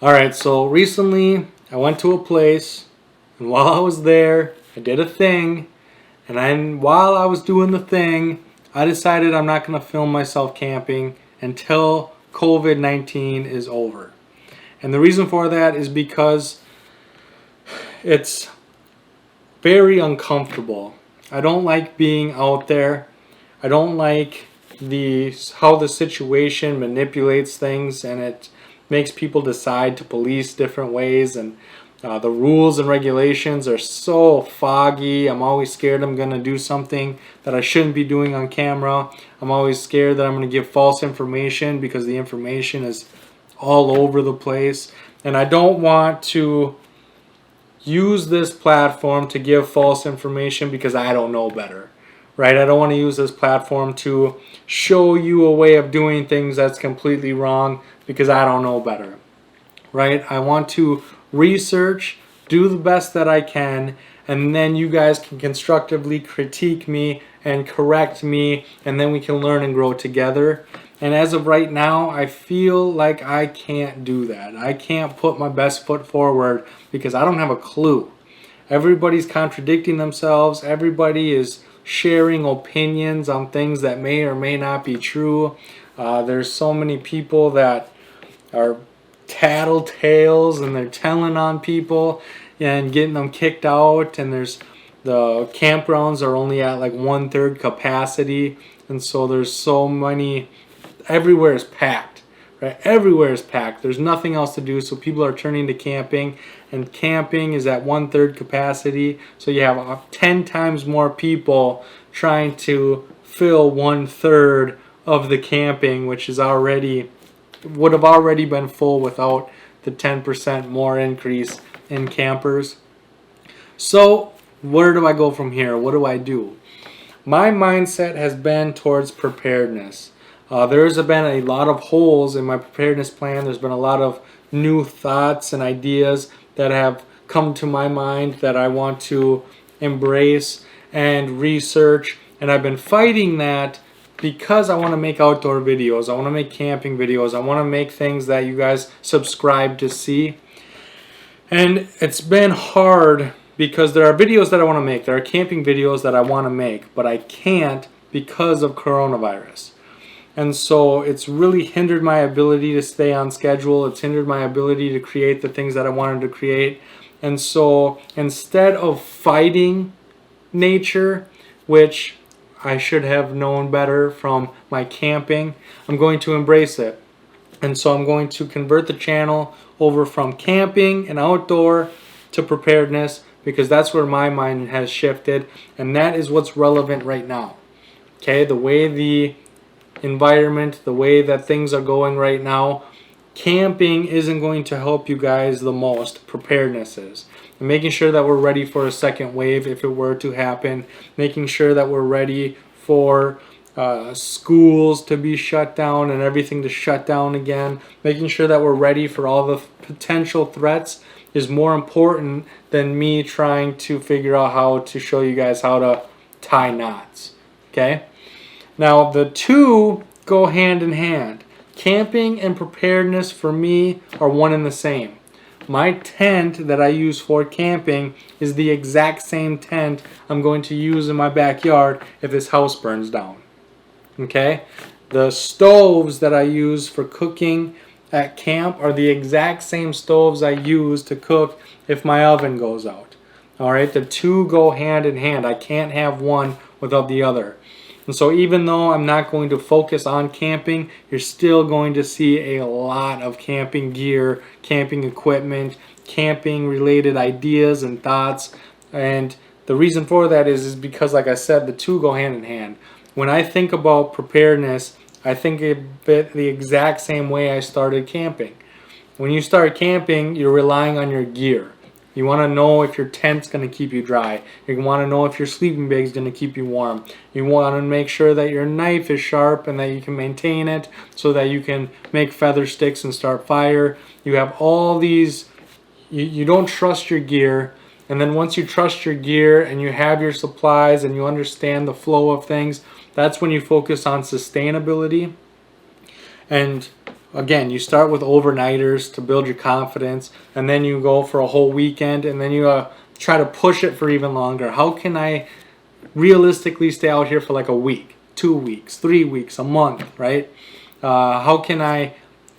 Alright, so recently I went to a place, and while I was there, I did a thing, and then while I was doing the thing, I decided I'm not going to film myself camping until COVID-19 is over. And the reason for that is because it's very uncomfortable. I don't like being out there. I don't like how the situation manipulates things, and it makes people decide to police different ways, and the rules and regulations are so foggy. I'm always scared I'm going to do something that I shouldn't be doing on camera. I'm always scared that I'm going to give false information because the information is all over the place. And I don't want to use this platform to give false information because I don't know better. Right? I don't want to use this platform to show you a way of doing things that's completely wrong because I don't know better. Right? I want to research, do the best that I can, and then you guys can constructively critique me and correct me, and then we can learn and grow together. And as of right now, I feel like I can't do that. I can't put my best foot forward because I don't have a clue. Everybody's contradicting themselves. Everybody is sharing opinions on things that may or may not be true. There's so many people that are tattletales, and they're telling on people and getting them kicked out, and the campgrounds are only at like 1/3 capacity, and so there's so many. Everywhere is packed, right? Everywhere is packed. There's nothing else to do, so people are turning to camping, and camping is at 1/3 capacity, so you have 10 times more people trying to fill 1/3 of the camping, which is would have already been full without the 10% more increase in campers. So where do I go from here? What do I do? My mindset has been towards preparedness. There's been a lot of holes in my preparedness plan. There's been a lot of new thoughts and ideas that have come to my mind that I want to embrace and research, and I've been fighting that because I want to make outdoor videos. I want to make camping videos. I want to make things that you guys subscribe to see. And it's been hard because there are videos that I want to make. There are camping videos that I want to make, but I can't because of coronavirus. And so it's really hindered my ability to stay on schedule. It's hindered my ability to create the things that I wanted to create. And so instead of fighting nature, which I should have known better from my camping, I'm going to embrace it. And so I'm going to convert the channel over from camping and outdoor to preparedness, because that's where my mind has shifted, and that is what's relevant right now. Okay, the way the environment, the way that things are going right now, camping isn't going to help you guys the most. Preparedness is. And making sure that we're ready for a second wave if it were to happen. Making sure that we're ready for schools to be shut down and everything to shut down again. Making sure that we're ready for all the potential threats is more important than me trying to figure out how to show you guys how to tie knots. Okay? Now, the two go hand in hand. Camping and preparedness for me are one and the same. My tent that I use for camping is the exact same tent I'm going to use in my backyard if this house burns down. Okay? The stoves that I use for cooking at camp are the exact same stoves I use to cook if my oven goes out. Alright? The two go hand in hand. I can't have one without the other. And so even though I'm not going to focus on camping, you're still going to see a lot of camping gear, camping equipment, camping related ideas and thoughts. And the reason for that is because, like I said, the two go hand in hand. When I think about preparedness, I think of it the exact same way I started camping. When you start camping, you're relying on your gear. You want to know if your tent's going to keep you dry. You want to know if your sleeping bag is going to keep you warm. You want to make sure that your knife is sharp and that you can maintain it so that you can make feather sticks and start fire. You have all these. You don't trust your gear. And then once you trust your gear and you have your supplies and you understand the flow of things, that's when you focus on sustainability. And again, you start with overnighters to build your confidence, and then you go for a whole weekend, and then you try to push it for even longer. How can I realistically stay out here for like a week, 2 weeks, 3 weeks, a month, right? How can I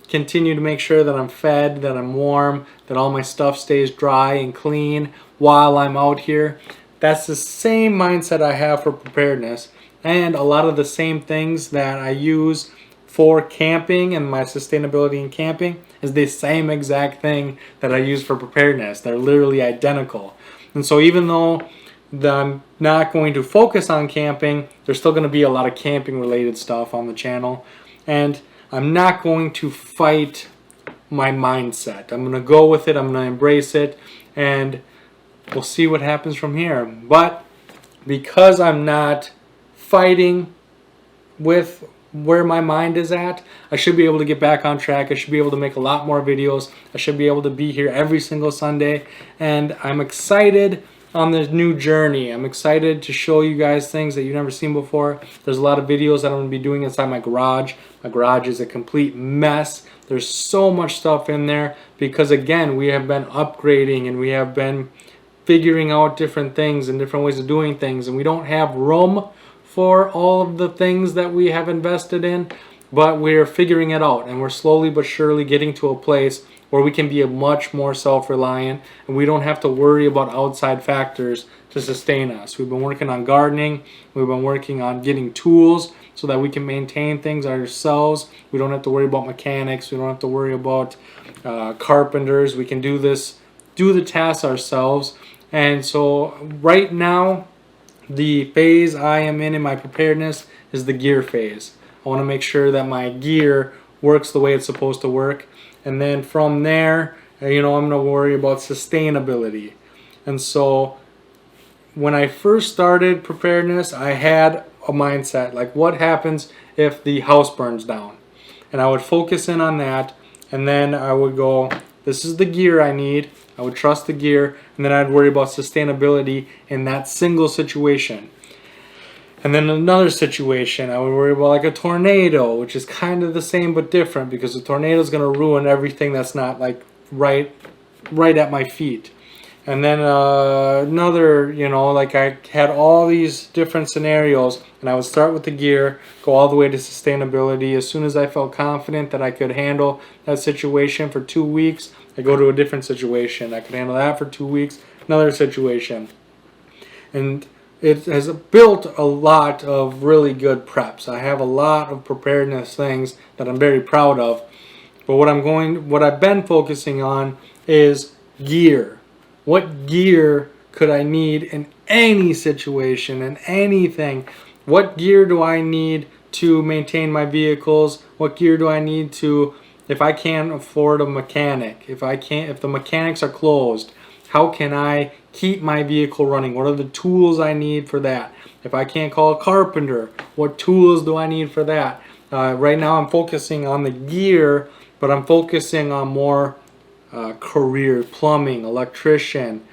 continue to make sure that I'm fed, that I'm warm, that all my stuff stays dry and clean while I'm out here? That's the same mindset I have for preparedness, and a lot of the same things that I use for camping and my sustainability in camping is the same exact thing that I use for preparedness. They're literally identical. And so even though I'm not going to focus on camping, there's still going to be a lot of camping related stuff on the channel, and I'm not going to fight my mindset. I'm going to go with it, I'm going to embrace it, and we'll see what happens from here. But because I'm not fighting with where my mind is at, I should be able to get back on track. I should be able to make a lot more videos. I should be able to be here every single Sunday, and I'm excited on this new journey. I'm excited to show you guys things that you've never seen before. There's a lot of videos that I'm going to be doing inside my garage. My garage is a complete mess. There's so much stuff in there because, again, we have been upgrading and we have been figuring out different things and different ways of doing things, and we don't have room for all of the things that we have invested in, but we're figuring it out, and we're slowly but surely getting to a place where we can be a much more self-reliant, and we don't have to worry about outside factors to sustain us. We've been working on gardening, we've been working on getting tools so that we can maintain things ourselves. We don't have to worry about mechanics, we don't have to worry about carpenters. We can do the tasks ourselves. And so right now, the phase I am in my preparedness is the gear phase. I want to make sure that my gear works the way it's supposed to work. And then from there, I'm going to worry about sustainability. And so when I first started preparedness, I had a mindset like, what happens if the house burns down? And I would focus in on that, and then I would go, this is the gear I need. I would trust the gear, and then I'd worry about sustainability in that single situation. And then another situation, I would worry about like a tornado, which is kind of the same but different, because a tornado is going to ruin everything that's not like right at my feet. And then another, like I had all these different scenarios, and I would start with the gear, go all the way to sustainability. As soon as I felt confident that I could handle that situation for 2 weeks, I go to a different situation. I could handle that for 2 weeks, another situation. And it has built a lot of really good preps. I have a lot of preparedness things that I'm very proud of. But what I've been focusing on is gear. What gear could I need in any situation, in anything? What gear do I need to maintain my vehicles? What gear do I need to, if I can't afford a mechanic, if the mechanics are closed, how can I keep my vehicle running? What are the tools I need for that? If I can't call a carpenter, what tools do I need for that? Right now I'm focusing on the gear, but I'm focusing on more career, plumbing, electrician,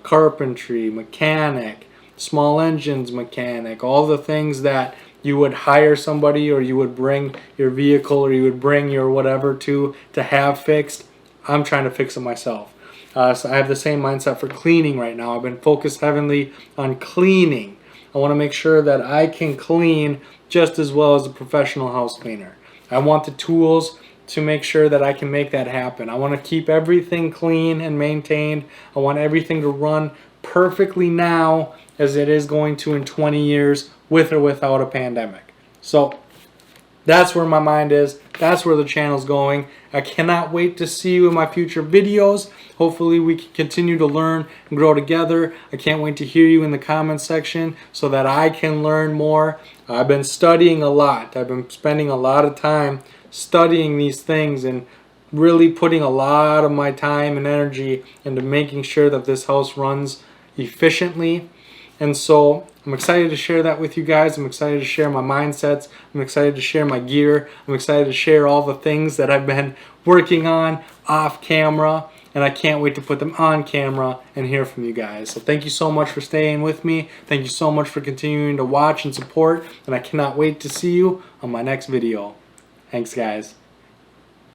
carpentry, mechanic, small engines mechanic, all the things that you would hire somebody, or you would bring your vehicle, or you would bring your whatever to have fixed. I'm trying to fix it myself. So I have the same mindset for cleaning right now. I've been focused heavily on cleaning. I want to make sure that I can clean just as well as a professional house cleaner. I want the tools to make sure that I can make that happen. I want to keep everything clean and maintained. I want everything to run perfectly now as it is going to in 20 years, with or without a pandemic. So that's where my mind is. That's where the channel's going. I cannot wait to see you in my future videos. Hopefully we can continue to learn and grow together. I can't wait to hear you in the comments section so that I can learn more. I've been studying a lot. I've been spending a lot of time studying these things and really putting a lot of my time and energy into making sure that this house runs efficiently. And so I'm excited to share that with you guys. I'm excited to share my mindsets. I'm excited to share my gear. I'm excited to share all the things that I've been working on off camera, and I can't wait to put them on camera and hear from you guys. So thank you so much for staying with me. Thank you so much for continuing to watch and support, and I cannot wait to see you on my next video. Thanks, guys.